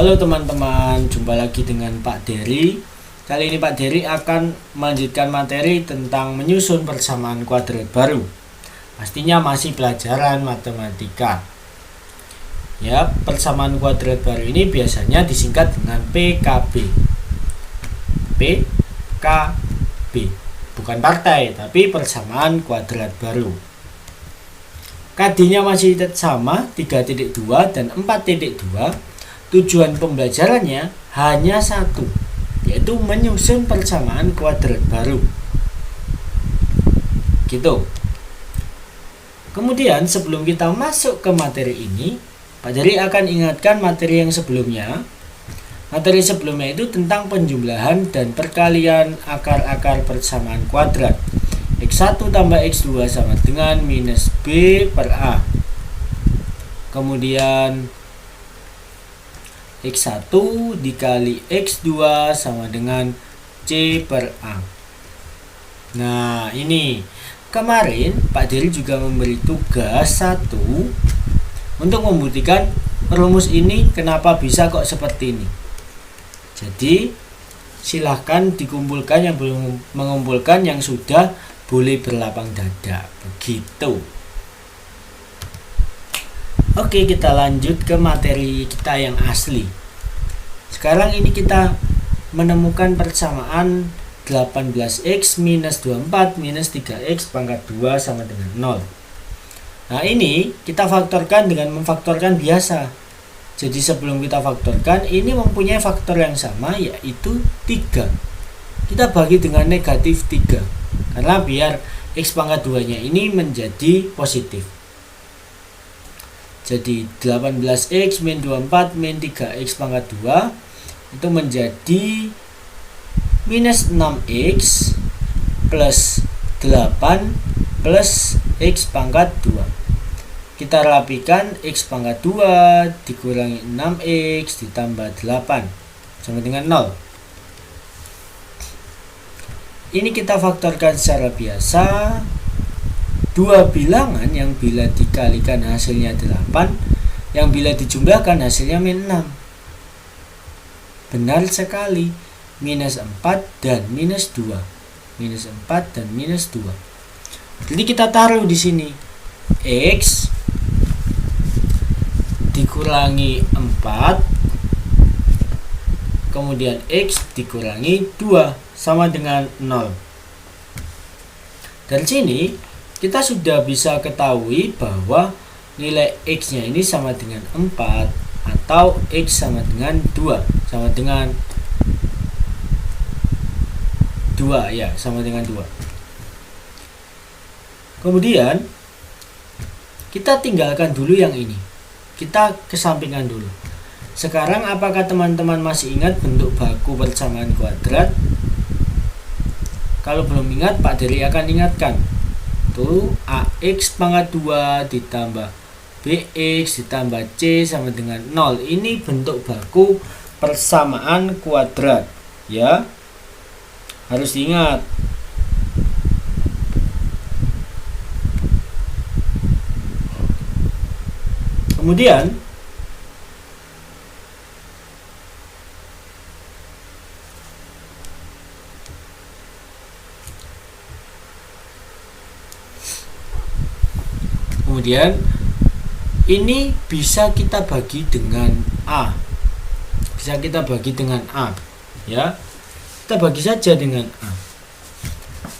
Halo teman-teman, jumpa lagi dengan Pak Dery. Kali ini Pak Dery akan melanjutkan materi tentang menyusun persamaan kuadrat baru. Pastinya masih pelajaran matematika. Ya, persamaan kuadrat baru ini biasanya disingkat dengan PKB. PKB, bukan partai, tapi persamaan kuadrat baru. KD-nya masih sama, 3.2 dan 4.2. Tujuan pembelajarannya hanya satu, yaitu menyusun persamaan kuadrat baru. Gitu. Kemudian sebelum kita masuk ke materi ini, Pak Dery akan ingatkan materi yang sebelumnya. Materi sebelumnya itu tentang penjumlahan dan perkalian akar-akar persamaan kuadrat. X1 tambah X2 sama dengan minus B per A. Kemudian X1 dikali X2 sama dengan C per A. Nah, ini kemarin Pak Dery juga memberi tugas 1 untuk membuktikan rumus ini kenapa bisa kok seperti ini. Jadi silahkan dikumpulkan, yang belum mengumpulkan, yang sudah boleh berlapang dada. Begitu. Oke, kita lanjut ke materi kita yang asli. Sekarang ini kita menemukan persamaan 18x minus 24 minus 3x pangkat 2 sama dengan 0. Nah, ini kita faktorkan dengan memfaktorkan biasa. Jadi sebelum kita faktorkan, ini mempunyai faktor yang sama, yaitu 3. Kita bagi dengan negatif 3, karena biar x pangkat 2 nya ini menjadi positif. Jadi 18x min 24 min 3x pangkat 2 itu menjadi minus 6x plus 8 plus x pangkat 2. Kita rapikan, x pangkat 2 dikurangi 6x ditambah 8 sama dengan 0. Ini kita faktorkan secara biasa. Dua bilangan yang bila dikalikan hasilnya 8, yang bila dijumlahkan hasilnya min 6. Benar sekali, minus 4 dan minus 2. Minus 4 dan minus 2. Jadi kita taruh di sini x dikurangi 4, kemudian x dikurangi 2 sama dengan 0. Dari sini kita sudah bisa ketahui bahwa nilai x-nya ini sama dengan 4 atau x sama dengan 2, sama dengan 2 ya, sama dengan 2. Kemudian kita tinggalkan dulu yang ini. Kita kesampingkan dulu. Sekarang apakah teman-teman masih ingat bentuk baku persamaan kuadrat? Kalau belum ingat, Pak Dery akan ingatkan. Itu AX pangkat 2 ditambah BX ditambah C sama dengan 0. Ini bentuk baku persamaan kuadrat, ya. Harus diingat. Kemudian ini bisa kita bagi dengan A. Bisa kita bagi dengan A, ya. Kita bagi saja dengan A.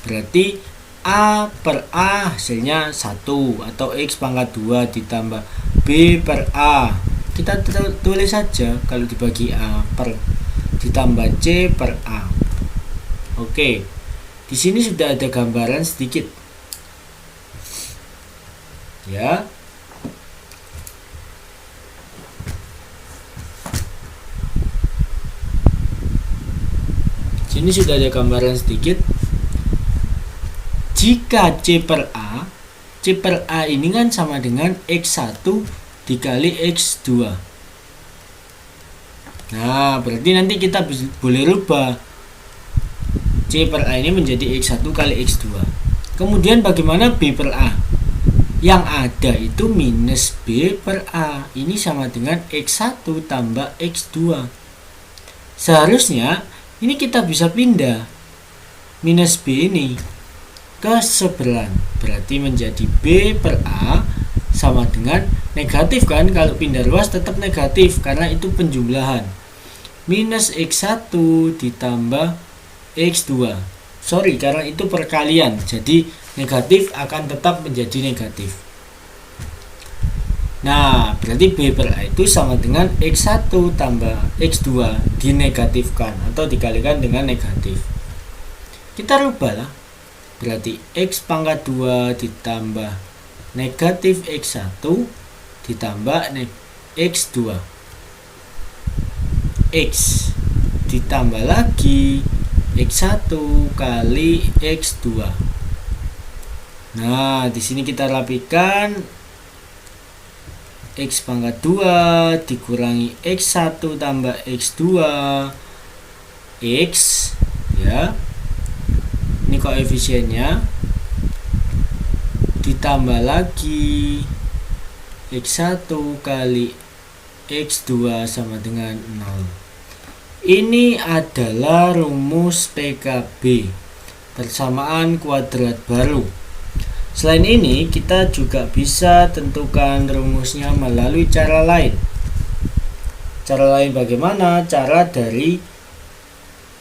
Berarti A per A hasilnya 1 atau X pangkat 2 ditambah B per A. Kita tulis saja kalau dibagi A per ditambah C per A. Oke. Di sini sudah ada gambaran sedikit. Ya. Sini sudah ada gambaran sedikit. Jika C per A ini kan sama dengan X1 dikali X2. Nah, berarti nanti kita boleh rubah C per A ini menjadi X1 kali X2. Kemudian bagaimana B per A? Yang ada itu minus B per A. Ini sama dengan X1 tambah X2. Seharusnya ini kita bisa pindah minus B ini ke sebelah. Berarti menjadi B per A sama dengan negatif kan. Kalau pindah ruas tetap negatif karena itu penjumlahan. Minus X1 ditambah X2. Sorry, karena itu perkalian. Jadi negatif akan tetap menjadi negatif. Nah, berarti B per A itu sama dengan X1 tambah X2 dinegatifkan atau dikalikan dengan negatif. Kita rubah lah. Berarti X pangkat 2 ditambah negatif X1 ditambah X2. X ditambah lagi X1 kali X2. Nah, di sini kita rapikan X pangkat 2 dikurangi X1 tambah X2 X ya. Ini koefisiennya ditambah lagi X1 kali X2 sama dengan 0. Ini adalah rumus PKB, persamaan kuadrat baru. Selain ini, kita juga bisa tentukan rumusnya melalui cara lain. Cara lain bagaimana? Cara dari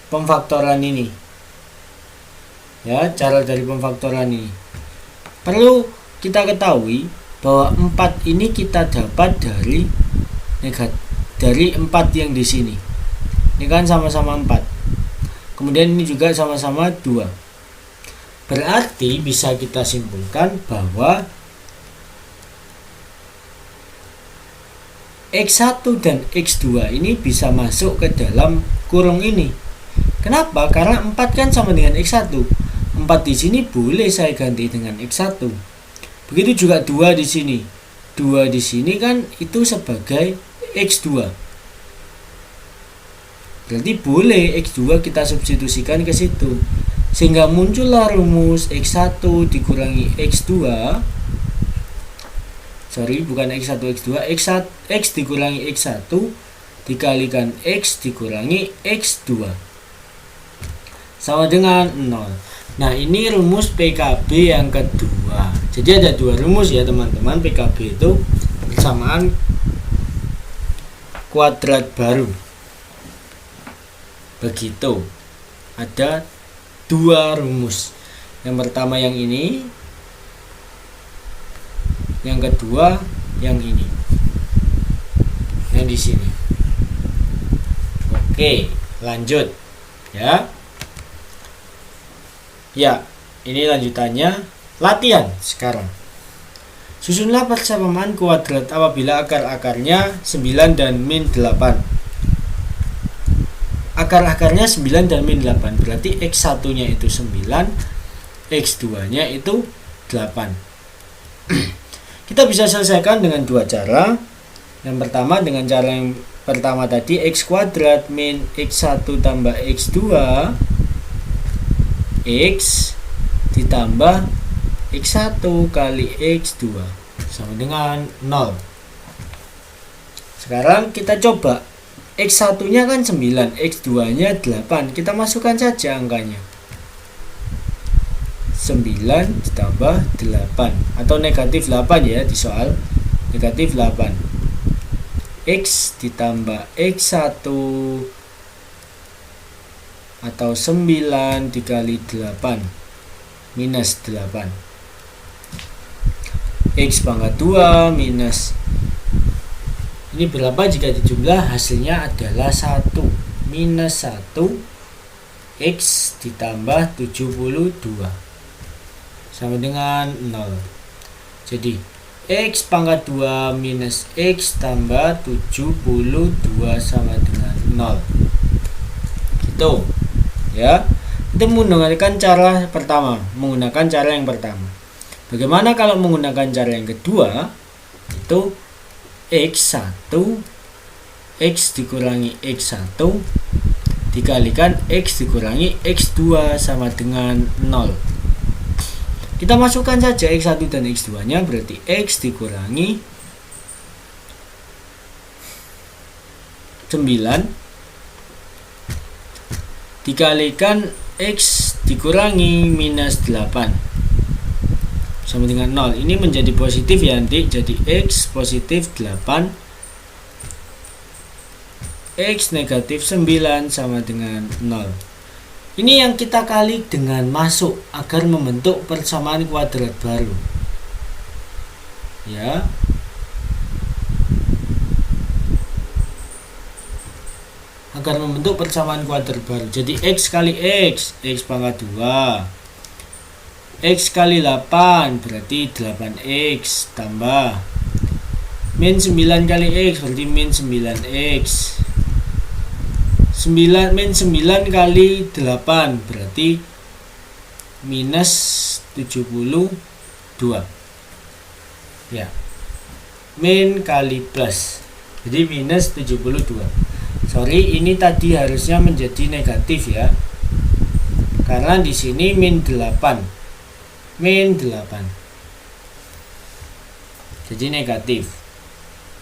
pemfaktoran ini. Ya, cara dari pemfaktoran ini. Perlu kita ketahui bahwa 4 ini kita dapat dari 4 yang di sini. Ini kan sama-sama 4. Kemudian ini juga sama-sama 2. Berarti bisa kita simpulkan bahwa X1 dan X2 ini bisa masuk ke dalam kurung ini. Kenapa? Karena 4 kan sama dengan X1. 4 di sini boleh saya ganti dengan X1. Begitu juga 2 di sini. 2 di sini kan itu sebagai X2. Berarti boleh X2 kita substitusikan ke situ. Sehingga muncullah rumus X1 dikurangi X2. Sorry, bukan X1 X2. X dikurangi X1 dikalikan X dikurangi X2 sama dengan 0. Nah, ini rumus PKB yang kedua. Jadi ada 2 rumus ya teman-teman. PKB itu persamaan kuadrat baru. Begitu. Ada 2 rumus. Yang pertama yang ini, yang kedua yang ini. Yang di sini. Oke, lanjut. Ya. Ya, ini lanjutannya latihan sekarang. Susunlah persamaan kuadrat apabila akar-akarnya 9 dan min 8. Akar-akarnya 9 dan min 8. Berarti X1 nya itu 9, X2 nya itu 8. Kita bisa selesaikan dengan 2 cara. Yang pertama dengan cara yang pertama tadi, X kuadrat min X1 tambah X2 X ditambah X1 kali X2 sama dengan 0. Sekarang kita coba. X1 nya kan 9, X2 nya 8. Kita masukkan saja angkanya. 9 ditambah 8 atau negatif 8 ya di soal. Negatif 8. X ditambah X1 atau 9 dikali 8 minus 8. X pangkat 2 minus, ini berapa jika dijumlah? Hasilnya adalah 1 minus 1 X ditambah 72 sama dengan 0. Jadi X pangkat 2 minus X tambah 72 sama dengan 0. Gitu ya. Kita menggunakan cara pertama, menggunakan cara yang pertama. Bagaimana kalau menggunakan cara yang kedua? Itu X1 X dikurangi X1 dikalikan X dikurangi X2 sama dengan 0. Kita masukkan saja X1 dan X2 nya, berarti X dikurangi 9 dikalikan X dikurangi minus 8 sama dengan 0. Ini menjadi positif ya nanti, jadi X positif 8, X negatif 9 sama dengan 0. Ini yang kita kali dengan masuk agar membentuk persamaan kuadrat baru. Ya. Agar membentuk persamaan kuadrat baru. Jadi X kali X pangkat 2. X kali 8 berarti 8X tambah min 9 kali X berarti min 9X. 9 min 9 kali 8 berarti minus 72. Ya. Min kali plus. Jadi minus 72. Sorry, ini tadi harusnya menjadi negatif ya. Karena di sini min 8. Min 8. Jadi negatif.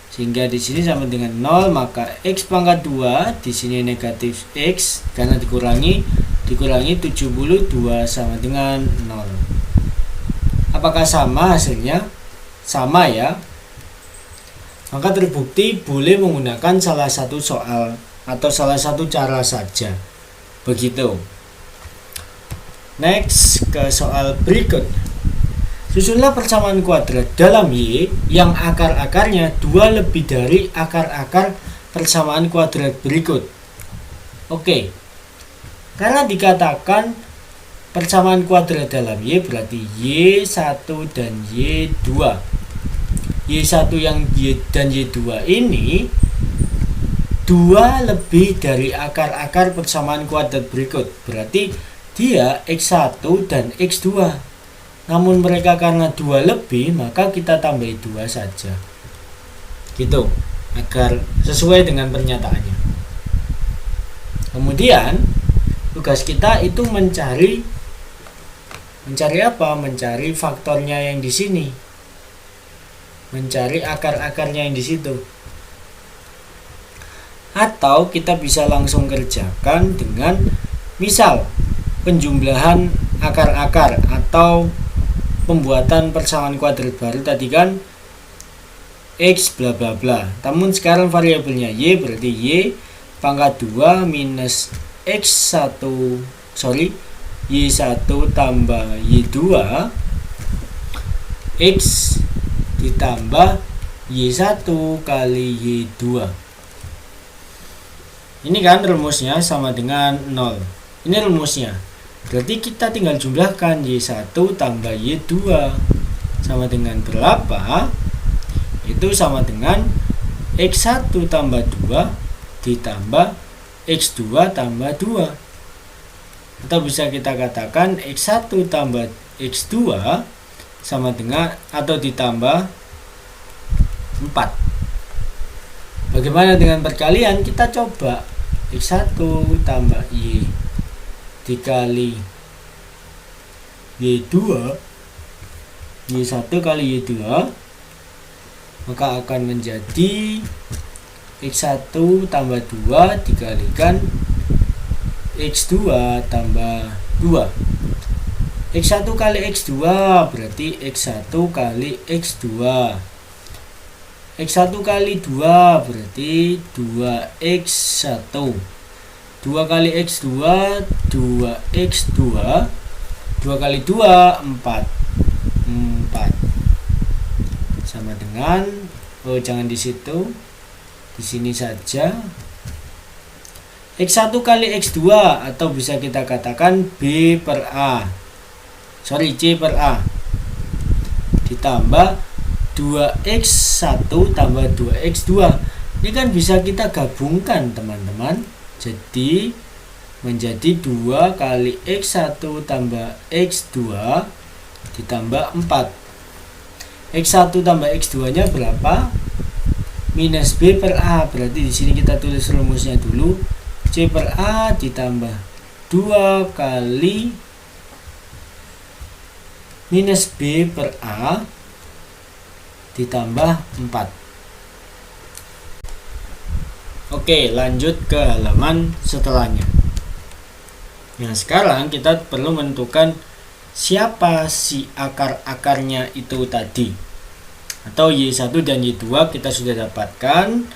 Sehingga di sini sama dengan 0, maka X pangkat 2 di sini negatif X karena dikurangi 72 sama dengan 0. Apakah sama hasilnya? Sama ya. Maka terbukti boleh menggunakan salah satu soal atau salah satu cara saja. Begitu. Next ke soal berikut. Susunlah persamaan kuadrat dalam Y yang akar-akarnya 2 lebih dari akar-akar persamaan kuadrat berikut. Oke. Karena dikatakan persamaan kuadrat dalam Y berarti Y1 dan Y2. Y1 yang Y dan Y2 ini 2 lebih dari akar-akar persamaan kuadrat berikut. Berarti dia X1 dan X2. Namun mereka karena 2 lebih, maka kita tambahi 2 saja. Gitu, agar sesuai dengan pernyataannya. Kemudian tugas kita itu mencari apa? Mencari faktornya yang di sini. Mencari akar-akarnya yang di situ. Atau kita bisa langsung kerjakan dengan misal penjumlahan akar-akar atau pembuatan persamaan kuadrat baru tadi kan X bla bla bla. Namun sekarang variabelnya Y berarti Y pangkat 2 minus Y1 tambah Y2 X ditambah Y1 kali Y2. Ini kan rumusnya sama dengan 0. Ini rumusnya. Berarti kita tinggal jumlahkan Y1 tambah Y2 sama dengan berapa? Itu sama dengan X1 tambah 2 ditambah X2 tambah 2. Atau bisa kita katakan X1 tambah X2 sama dengan atau ditambah 4. Bagaimana dengan perkalian? Kita coba X1 tambah Y dikali Y2 Y1 kali Y2, maka akan menjadi X1 tambah 2 dikalikan X2 tambah 2. X1 kali X2 berarti X1 kali X2. X1 kali 2 berarti 2X1. 2 kali X2 2X2. 2 kali 2 4 sama dengan jangan di situ, di sini saja. X1 kali X2 atau bisa kita katakan B per A, C per A ditambah 2X1 tambah 2X2. Ini kan bisa kita gabungkan teman-teman, jadi menjadi 2 kali X1 tambah X2 ditambah 4. X1 tambah X2 nya berapa? Minus B per A. Berarti di sini kita tulis rumusnya dulu. C per A ditambah 2 kali minus B per A ditambah 4. Oke, lanjut ke halaman setelahnya. Nah, sekarang kita perlu menentukan siapa si akar-akarnya itu tadi. Atau Y1 dan Y2 kita sudah dapatkan.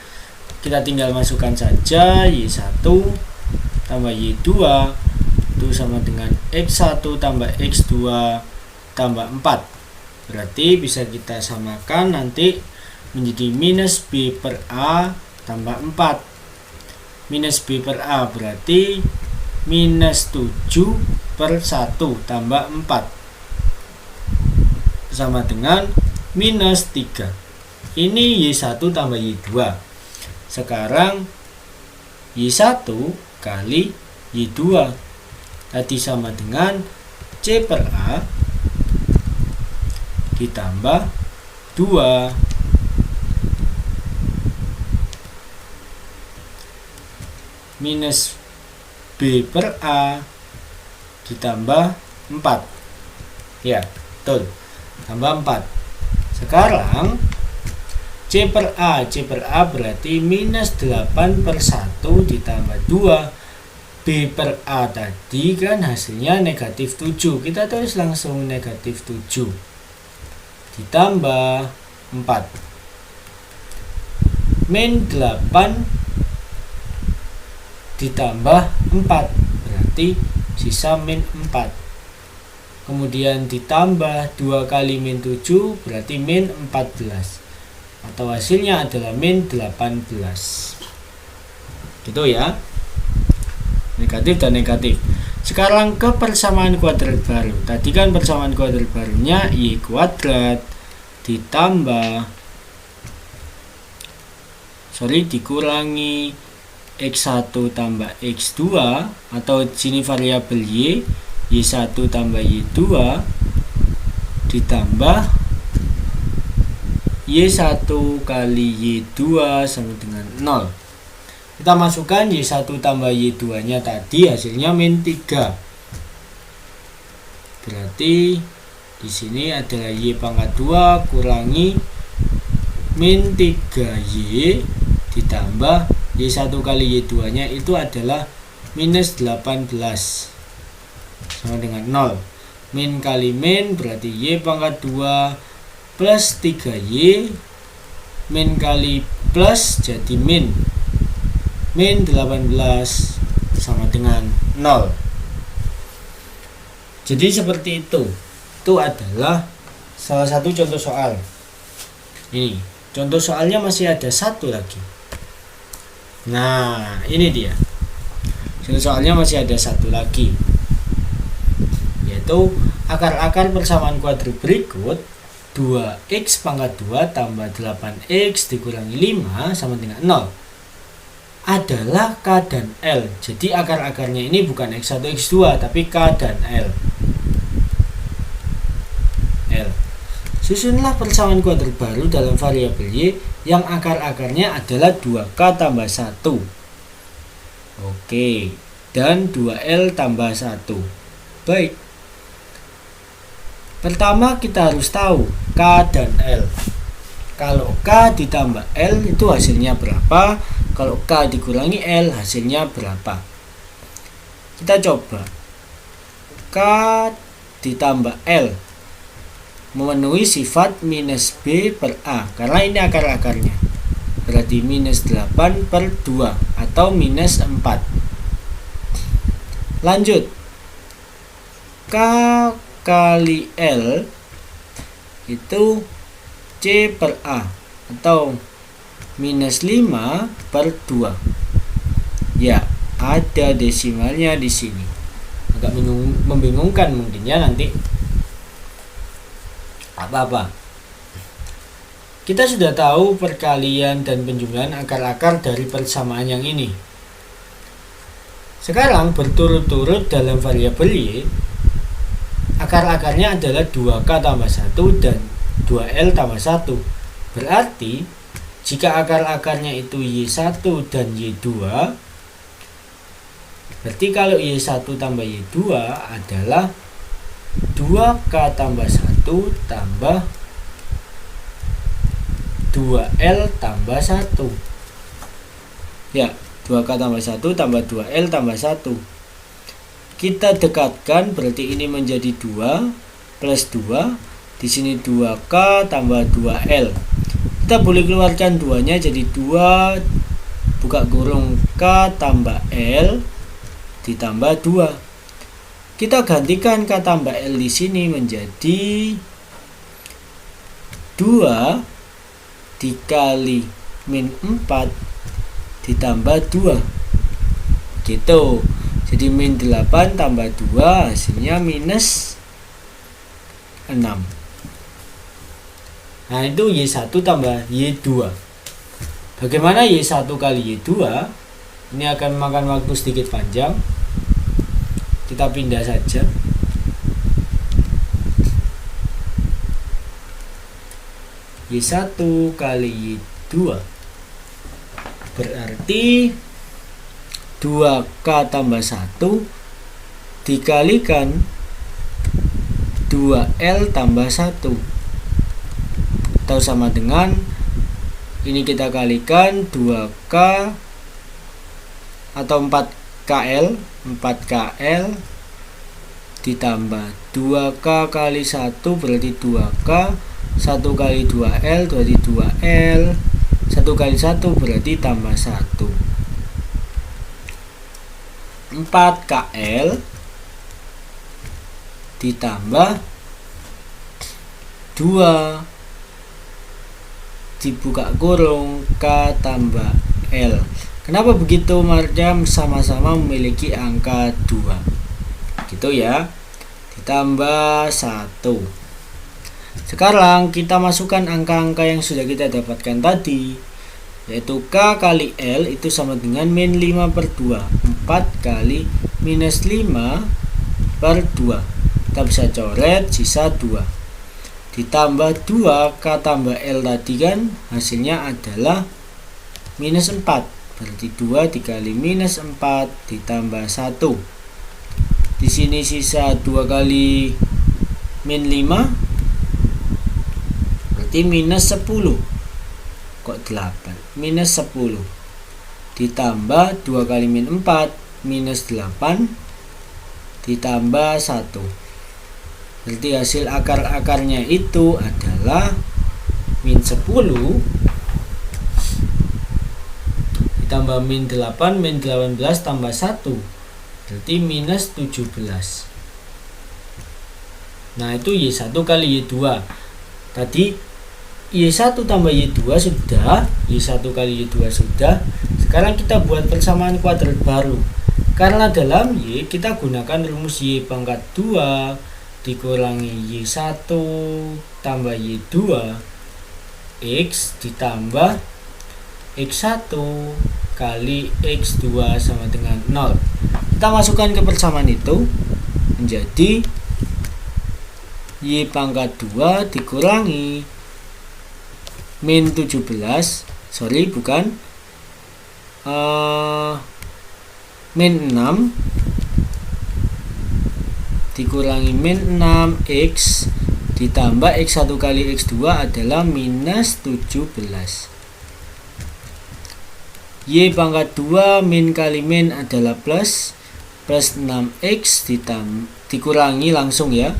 Kita tinggal masukkan saja Y1 tambah Y2 itu sama dengan X1 tambah X2 tambah 4. Berarti bisa kita samakan nanti menjadi minus B per A tambah 4. Minus B per A berarti minus 7 per 1 tambah 4 sama dengan minus 3. Ini Y1 tambah Y2. Sekarang Y1 kali Y2 tadi sama dengan C per A ditambah 2 minus B per A ditambah 4. Ya, betul. Tambah 4. Sekarang C per A berarti minus 8 per 1 ditambah 2. B per A tadi kan hasilnya negatif 7. Kita tulis langsung negatif 7 ditambah 4. Min 8 ditambah 4 berarti sisa min 4. Kemudian ditambah 2 kali min 7 berarti min 14. Atau hasilnya adalah min 18. Gitu ya. Negatif dan negatif. Sekarang ke persamaan kuadrat baru. Tadi kan persamaan kuadrat barunya Y kuadrat ditambah dikurangi X1 tambah X2 atau sini variabel Y1 tambah Y2 ditambah Y1 kali Y2 sama dengan 0. Kita masukkan Y1 tambah Y2 nya tadi hasilnya min 3. Berarti di sini adalah Y pangkat 2 kurangi min 3Y ditambah Y1 kali Y2 nya itu adalah minus 18 sama dengan 0. Min kali min berarti Y pangkat 2 plus 3Y. Min kali plus jadi min. Min 18 sama dengan 0. Jadi seperti itu. Itu adalah salah satu contoh soal. Ini contoh soalnya masih ada satu lagi. Nah, ini dia. Soalnya masih ada satu lagi, yaitu akar-akar persamaan kuadrat berikut 2x pangkat 2 tambah 8x dikurangi 5 sama dengan 0 adalah K dan L. Jadi akar-akarnya ini bukan X1 X2 tapi K dan L. Susunlah persamaan kuadrat baru dalam variabel Y yang akar-akarnya adalah 2K tambah 1. Oke, dan 2L tambah 1. Baik. Pertama kita harus tahu K dan L. Kalau K ditambah L itu hasilnya berapa? Kalau K dikurangi L hasilnya berapa? Kita coba. K ditambah L memenuhi sifat minus B per A karena ini akar-akarnya, berarti minus 8 per 2 atau minus 4. Lanjut, K kali L itu C per A atau minus 5 per 2. Ya, ada desimalnya di sini. Agak membingungkan mungkin ya nanti. Apa-apa. Kita sudah tahu perkalian dan penjumlahan akar-akar dari persamaan yang ini. Sekarang berturut-turut dalam variabel Y, akar-akarnya adalah 2K tambah 1 dan 2L tambah 1. Berarti jika akar-akarnya itu Y1 dan Y2, berarti kalau Y1 tambah Y2 adalah 2K tambah 1 tambah 2L tambah 1. Ya, 2K tambah 1 tambah 2L tambah 1. Kita dekatkan, berarti ini menjadi 2 plus 2. Di sini 2K tambah 2L. Kita boleh keluarkan 2-nya jadi 2 buka kurung K tambah L ditambah 2. Kita gantikan K tambah L di sini menjadi 2 dikali min 4 ditambah 2. Gitu. Jadi min 8 tambah 2 hasilnya minus 6. Nah, itu Y1 tambah Y2. Bagaimana Y1 kali Y2? Ini akan memakan waktu sedikit panjang. Kita pindah saja. Y1 kali Y2 berarti 2K tambah 1 dikalikan 2L tambah 1, atau sama dengan ini kita kalikan 2K atau 4KL ditambah 2K kali 1 berarti 2K, 1 kali 2L berarti 2L, 1 kali 1 berarti tambah 1. 4KL ditambah 2 dibuka kurung K tambah L. Kenapa begitu? Mereka sama-sama memiliki angka 2. Gitu ya. Ditambah 1. Sekarang kita masukkan angka-angka yang sudah kita dapatkan tadi, yaitu K kali L itu sama dengan min 5 per 2. 4 kali minus 5 per 2. Kita bisa coret, sisa 2. Ditambah 2 K tambah L tadi kan hasilnya adalah minus 4. Berarti 2 dikali minus 4 ditambah 1. Di sini sisa 2 kali min 5 berarti minus 10. Kok 8? Minus 10 ditambah 2 kali min 4 minus 8 ditambah 1. Berarti hasil akar-akarnya itu adalah min 10 ditambah min 8, min 18 tambah 1. Berarti minus 17. Nah, itu Y1 kali Y2. Tadi Y1 tambah Y2 sudah, Y1 kali Y2 sudah. Sekarang kita buat persamaan kuadrat baru. Karena dalam Y kita gunakan rumus Y pangkat 2 dikurangi Y1 tambah Y2 X ditambah X1 kali X2 sama dengan 0. Kita masukkan ke persamaan itu menjadi Y pangkat 2 dikurangi min 17, min 6 dikurangi min 6X ditambah X1 kali X2 adalah minus 17. Y pangkat 2 min kali min adalah plus 6X dikurangi langsung ya,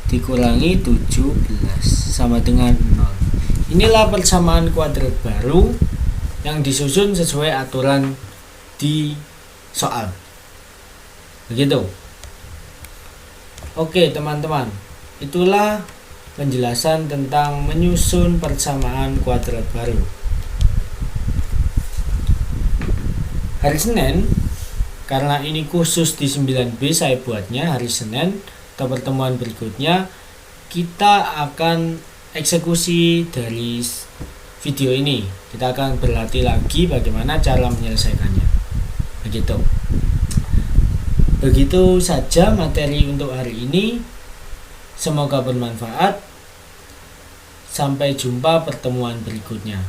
dikurangi 17 sama dengan 0. Inilah persamaan kuadrat baru yang disusun sesuai aturan di soal. Begitu. Oke teman-teman, itulah penjelasan tentang menyusun persamaan kuadrat baru. Hari Senin, karena ini khusus di 9B saya buatnya hari Senin atau pertemuan berikutnya, kita akan eksekusi dari video ini. Kita akan berlatih lagi bagaimana cara menyelesaikannya. Begitu saja materi untuk hari ini. Semoga bermanfaat. Sampai jumpa pertemuan berikutnya.